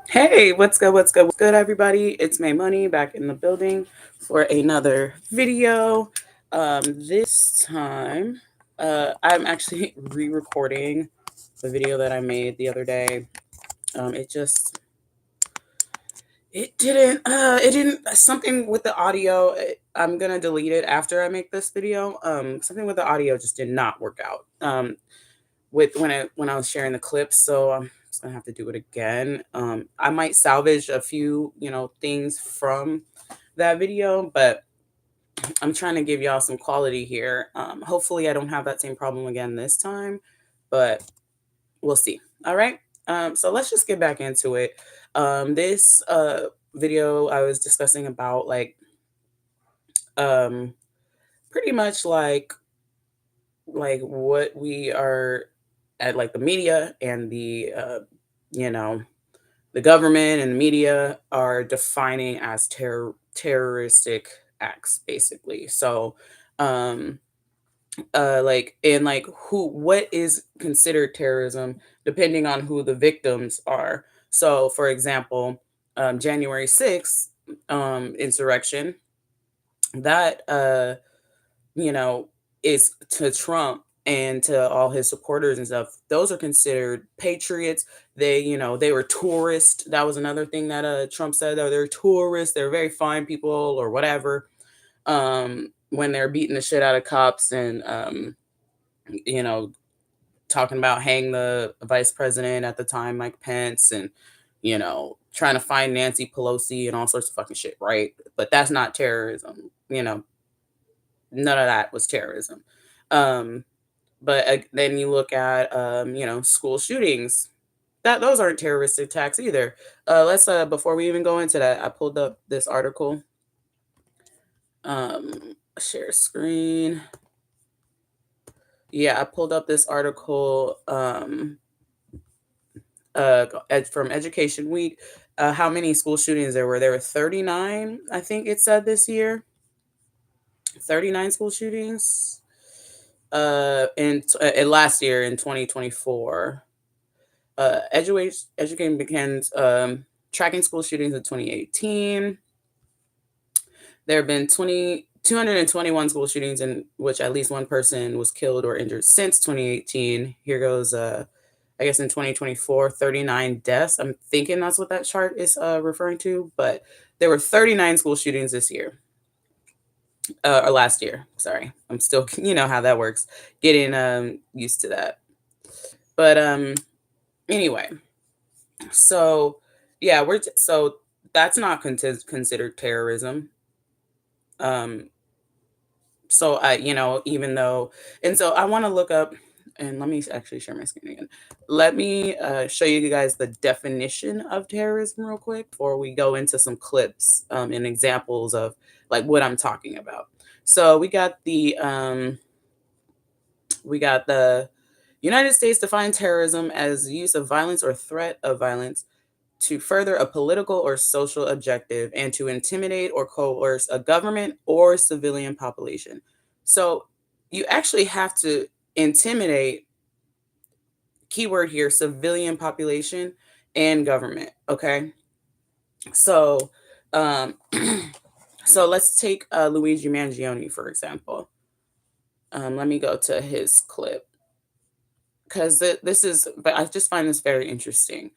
Hey, what's good? What's good, everybody? It's Maymoney back in the building for another video. This time, I'm actually re-recording the video that I made the other day. It just it didn't something with the audio. I'm gonna delete it after I make this video. Something with the audio just did not work out. With when I was sharing the clips, so I'm just gonna have to do it again. I might salvage a few, things from that video, but I'm trying to give y'all some quality here. Hopefully, I don't have that same problem again this time, but we'll see. All right. So let's just get back into it. This video I was discussing about um, pretty much like what we are at, like the media and you know the government and the media are defining as terroristic acts, basically. So um like who what is considered terrorism depending on who the victims are. So for example, January 6th insurrection, that you know, is to Trump and to all his supporters and stuff. Those are considered patriots. They were tourists. That was another thing that Trump said. Oh, they're tourists. They're very fine people or whatever. When they're beating the shit out of cops and you know, talking about hang the vice president at the time, Mike Pence, and trying to find Nancy Pelosi and all sorts of fucking shit, right? But that's not terrorism. None of that was terrorism. Um, but then you look at school shootings. That those aren't terrorist attacks either. Let's before we even go into that, I pulled up this article. Share screen. Yeah, I pulled up this article from Education Week. How many school shootings there were? There were 39, I think it said this year. 39 school shootings. In last year in 2024. Educating begins tracking school shootings in 2018. There have been 221 school shootings in which at least one person was killed or injured since 2018. Here goes, I guess in 2024, 39 deaths. I'm thinking that's what that chart is referring to, but there were 39 school shootings this year. Or last year, sorry. I'm still, you know how that works, getting used to that. But anyway, so yeah, so that's not considered terrorism. Um, so even though, and so I want to look up, and let me actually share my screen again. Let me show you guys the definition of terrorism real quick before we go into some clips and examples of like what I'm talking about. So we got the United States defines terrorism as the use of violence or threat of violence to further a political or social objective and to intimidate or coerce a government or civilian population. So you actually have to intimidate, keyword here, civilian population and government. Okay. So, um, so let's take Luigi Mangione, for example. Let me go to his clip because but I just find this very interesting.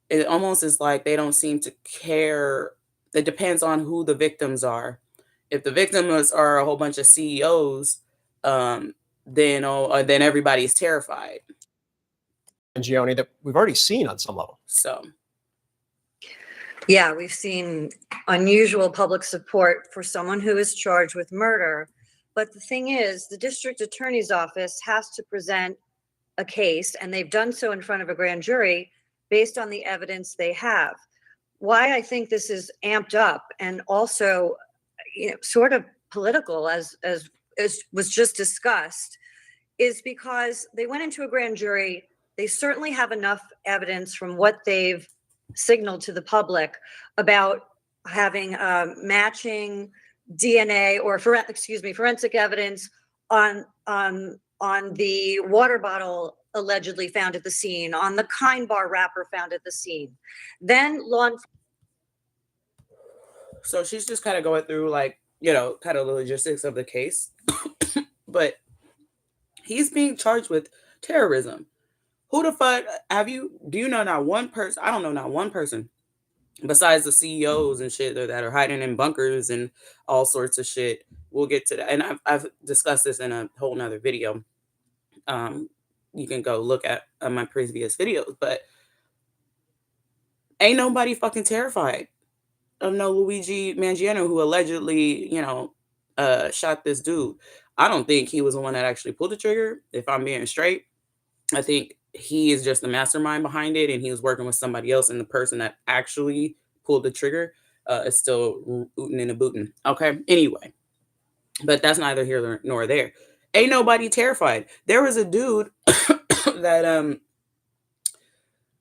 It almost is like they don't seem to care. It depends on who the victims are. If the victims are a whole bunch of CEOs, um, then everybody's terrified. Mangione that we've already seen on some level. So Yeah, we've seen unusual public support for someone who is charged with murder. But the thing is, the district attorney's office has to present a case, and they've done so in front of a grand jury based on the evidence they have. Why I think this is amped up and also, sort of political, as was just discussed, is because they went into a grand jury. They certainly have enough evidence from what they've signaled to the public about having matching DNA or forensic evidence on the water bottle allegedly found at the scene, on the Kind Bar wrapper found at the scene. Then law enforcement. So she's just kind of going through, like, kind of the logistics of the case. But he's being charged with terrorism. Who the fuck do you know not one person? I don't know not one person besides the CEOs and shit that are hiding in bunkers and all sorts of shit. We'll get to that. And I've discussed this in a whole nother video. You can go look at my previous videos, but ain't nobody fucking terrified of no Luigi Mangione, who allegedly, shot this dude. I don't think he was the one that actually pulled the trigger, if I'm being straight. I think he is just the mastermind behind it, and he was working with somebody else, and the person that actually pulled the trigger is still ootin' and a bootin'. Okay, anyway, but that's neither here nor there. Ain't nobody terrified. There was a dude that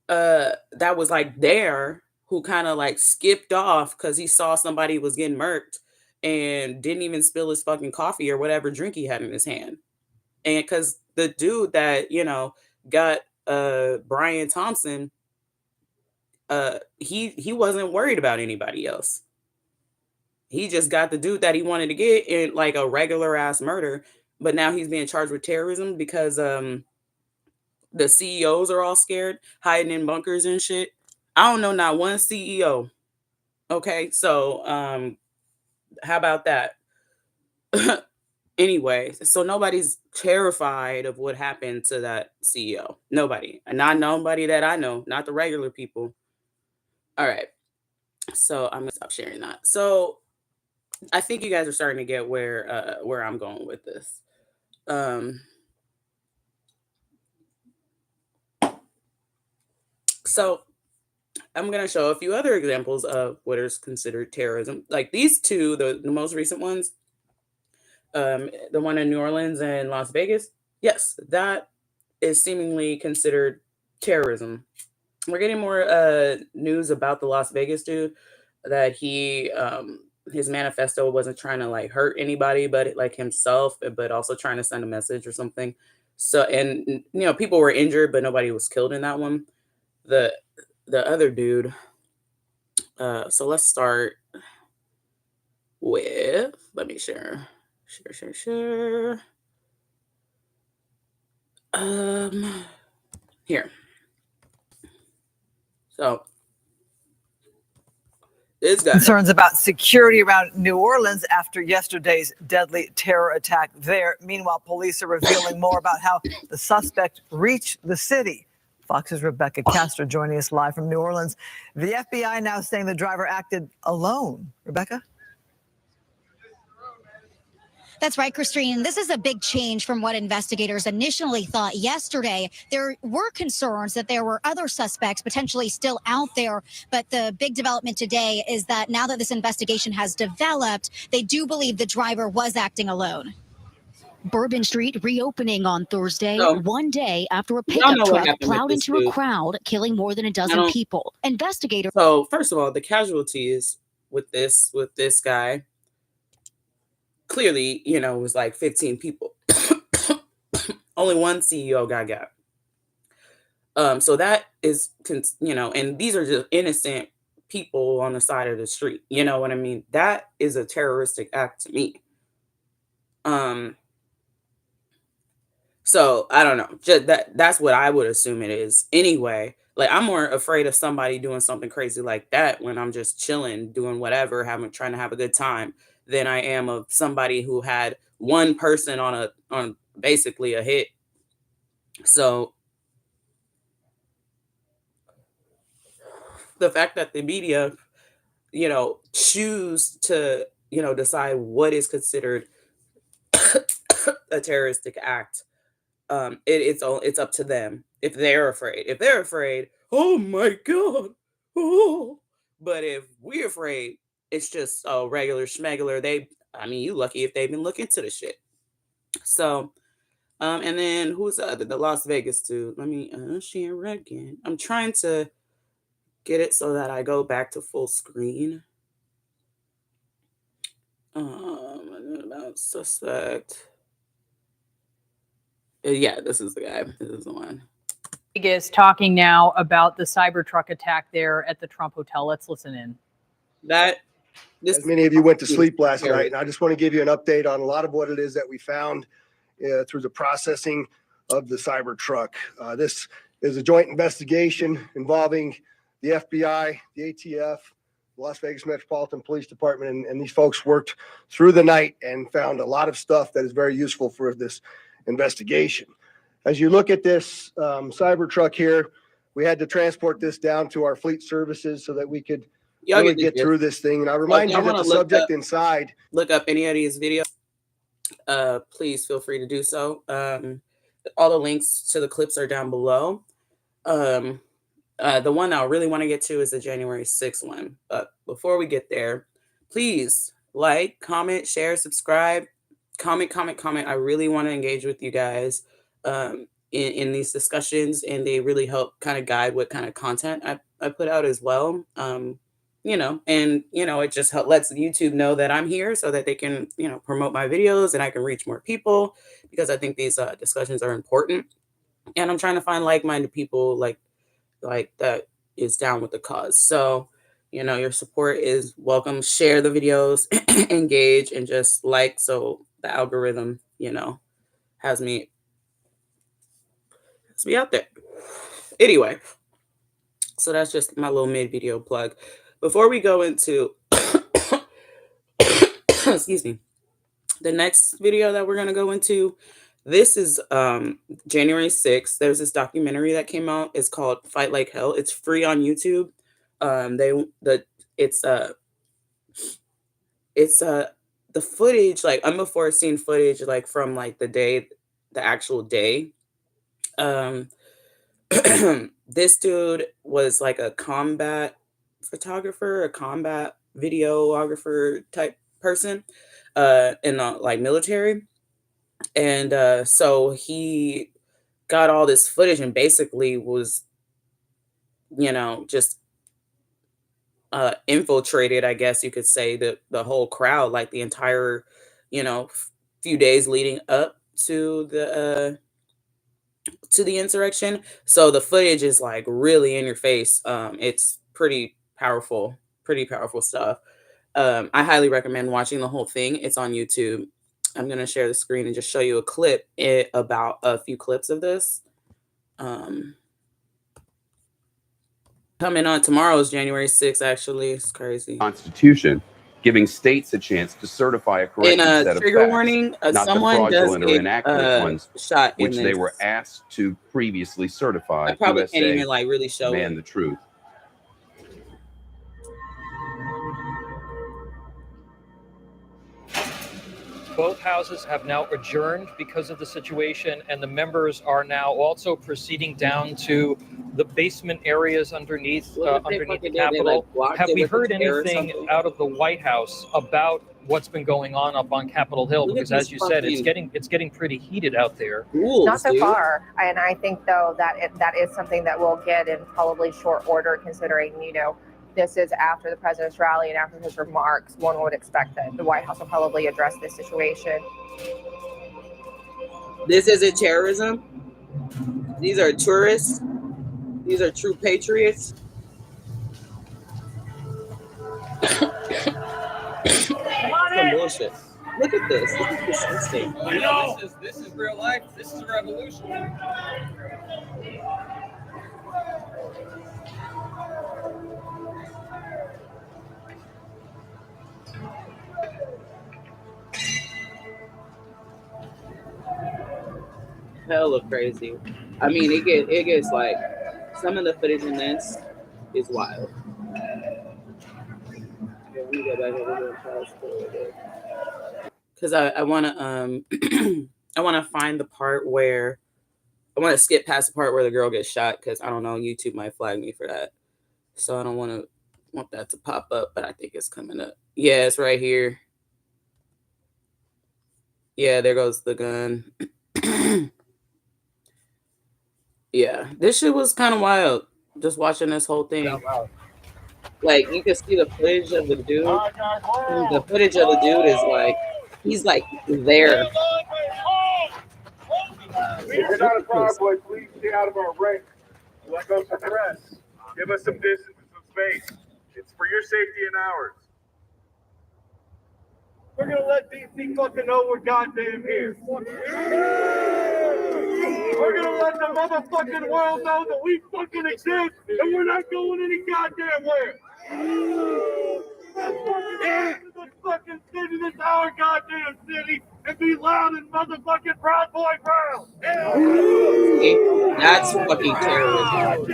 that was like there, who kind of like skipped off because he saw somebody was getting murked and didn't even spill his fucking coffee or whatever drink he had in his hand. And because the dude that got Brian Thompson, he wasn't worried about anybody else. He just got the dude that he wanted to get in like a regular ass murder, but now he's being charged with terrorism because the CEOs are all scared, hiding in bunkers and shit. I don't know not one CEO. Okay, so how about that? Anyway, so nobody's terrified of what happened to that CEO. Nobody. And not nobody that I know, not the regular people. All right. So I'm gonna stop sharing that. So I think you guys are starting to get where I'm going with this. So I'm gonna show a few other examples of what is considered terrorism. Like these two, the most recent ones, the one in New Orleans and Las Vegas. Yes, that is seemingly considered terrorism. We're getting more news about the Las Vegas dude, that he his manifesto wasn't trying to like hurt anybody but like himself, but also trying to send a message or something. So, and people were injured but nobody was killed in that one. The other dude, so let's start with, let me share. Here. So this guy. Concerns about security around New Orleans after yesterday's deadly terror attack there. Meanwhile, police are revealing more about how the suspect reached the city. Fox's Rebecca Castro joining us live from New Orleans. The FBI now saying the driver acted alone. Rebecca? That's right, Christine. This is a big change from what investigators initially thought yesterday. There were concerns that there were other suspects potentially still out there, but the big development today is that now that this investigation has developed, they do believe the driver was acting alone. Bourbon Street reopening on Thursday, one day after a pickup truck plowed into a crowd, killing more than a dozen people. Investigators. So first of all, the casualties with this guy, clearly, it was like 15 people. Only one CEO got. So that is, and these are just innocent people on the side of the street. You know what I mean? That is a terroristic act to me. So I don't know. Just that's what I would assume it is. Anyway, like I'm more afraid of somebody doing something crazy like that when I'm just chilling, doing whatever, trying to have a good time, than I am of somebody who had one person on basically a hit. So the fact that the media, choose to, decide what is considered a terroristic act, it's up to them. If they're afraid, oh my god, oh. But if we're afraid, it's just a regular schmegular. You lucky if they've been looking into the shit. So and then who's the Las Vegas dude? Let me share again. I'm trying to get it so that I go back to full screen. About suspect. Yeah, this is the guy. This is the one. Vegas talking now about the Cybertruck attack there at the Trump Hotel. Let's listen in. As many of you went to sleep last night, and I just want to give you an update on a lot of what it is that we found through the processing of the Cybertruck. This is a joint investigation involving the FBI, the ATF, the Las Vegas Metropolitan Police Department, and these folks worked through the night and found a lot of stuff that is very useful for this investigation. As you look at this Cybertruck here, we had to transport this down to our fleet services so that we could really get through this thing. And I remind you that the subject inside. Look up any of these videos. Please feel free to do so. All the links to the clips are down below. The one I really want to get to is the January 6th one. But before we get there, please like, comment, share, subscribe, comment. I really want to engage with you guys in these discussions, and they really help kind of guide what kind of content I put out as well. It just lets YouTube know that I'm here so that they can, promote my videos and I can reach more people, because I think these discussions are important. And I'm trying to find like-minded people like that is down with the cause. So, your support is welcome. Share the videos, engage, and just like, so the algorithm, has me out there. Anyway, so that's just my little mid-video plug. Before we go into, excuse me, the next video that we're going to go into, this is January 6th. There's this documentary that came out. It's called Fight Like Hell. It's free on YouTube. The footage, like I'm before seeing footage like from like the actual day. This dude was like a combat photographer, a combat videographer type person in like military. And so he got all this footage and basically was, just infiltrated, I guess you could say, the whole crowd, like the entire, few days leading up to the insurrection. So the footage is like really in your face. It's pretty powerful stuff. I highly recommend watching the whole thing. It's on YouTube. I'm going to share the screen and just show you a clip about a few clips of this. Coming on tomorrow is January 6th, actually. It's crazy. Constitution, giving states a chance to certify a correct set of trigger facts, warning, not someone the does fraudulent or get inaccurate ones, shot in which this. they were asked to previously certify. I probably USA, can't even like really show man it. the truth. Both houses have now adjourned because of the situation, and the members are now also proceeding down to the basement areas underneath the Capitol. Have we heard anything out of the White House about what's been going on up on Capitol Hill? Because as you said, it's getting pretty heated out there. Not so far, and I think though that is something that we'll get in probably short order, considering this is after the president's rally and after his remarks. One would expect that the White House will probably address this situation. This isn't terrorism. These are tourists. These are true patriots. Some bullshit. Look at this. This is disgusting. I know. This is real life. This is a revolution. Hella crazy. I mean, it gets like, some of the footage in this is wild. Let me go back over here and fast forward, because I want to I want to find the part where I want to skip past the part where the girl gets shot, because I don't know, YouTube might flag me for that. So I don't want that to pop up, but I think it's coming up. Yeah, it's right here. Yeah, there goes the gun. Yeah, this shit was kind of wild, just watching this whole thing. Like, you can see the footage of the dude. The footage of the dude is like, he's like there. If you're not a convoy, please stay out of our ranks. Let go some rest. Give us some distance and some space. It's for your safety and ours. We're gonna let DC fucking know we're goddamn here. We're gonna let the motherfucking world know that we fucking exist and we're not going any goddamn where. This fucking city, this our goddamn city, and be loud and motherfucking Proud Boy proud. That's fucking terrorism.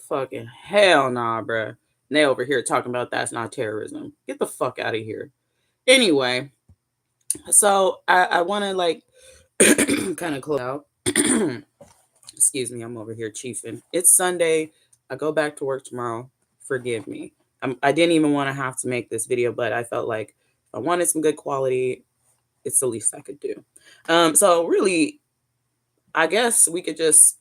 Fucking hell nah, bruh. And they over here talking about that's not terrorism. Get the fuck out of here. Anyway, so I want to like kind of close out. Excuse me, I'm over here chiefing. It's Sunday. I go back to work tomorrow. Forgive me. I didn't even want to have to make this video, but I felt like if I wanted some good quality, it's the least I could do. So really, I guess we could just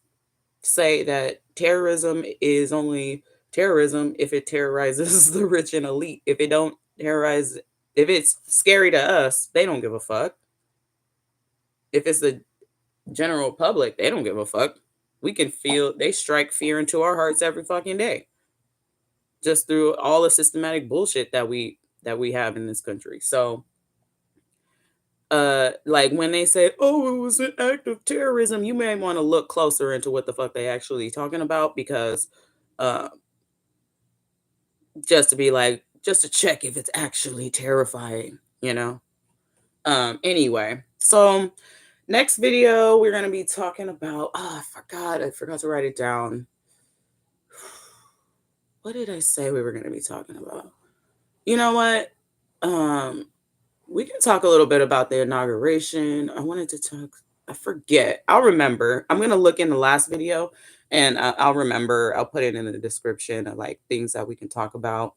say that terrorism is only terrorism if it terrorizes the rich and elite. If it don't terrorize, if it's scary to us, they don't give a fuck. If it's the general public, they don't give a fuck. We can feel they strike fear into our hearts every fucking day, just through all the systematic bullshit that we have in this country. So like when they say, oh, it was an act of terrorism, you may want to look closer into what the fuck they actually talking about, because just to check if it's actually terrifying, you know. Anyway, so next video we're gonna be talking about, I forgot to write it down. What did I say we were gonna be talking about? You know what? We can talk a little bit about the inauguration. I wanted to talk. I forget. I'll remember. I'm gonna look in the last video, and I'll remember. I'll put it in the description of like things that we can talk about.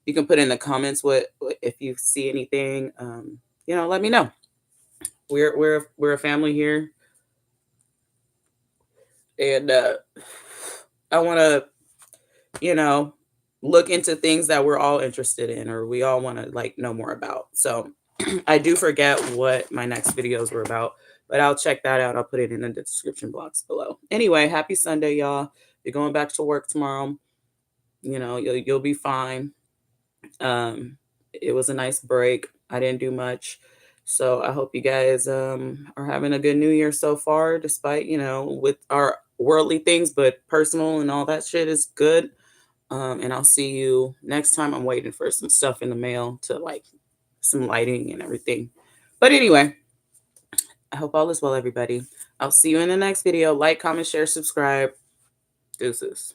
You can put in the comments what if you see anything. You know, let me know. We're a family here, and I want to, you know, look into things that we're all interested in or we all want to like know more about. So I do forget what my next videos were about, but I'll check that out. I'll put it in the description box below. Anyway, happy Sunday, y'all. You're going back to work tomorrow. You know, you'll be fine. It was a nice break. I didn't do much. So I hope you guys are having a good New Year so far, despite, you know, with our worldly things, but personal and all that shit is good. And I'll see you next time. I'm waiting for some stuff in the mail to like some lighting and everything. But anyway, I hope all is well, everybody. I'll see you in the next video. Like, comment, share, subscribe. Deuces.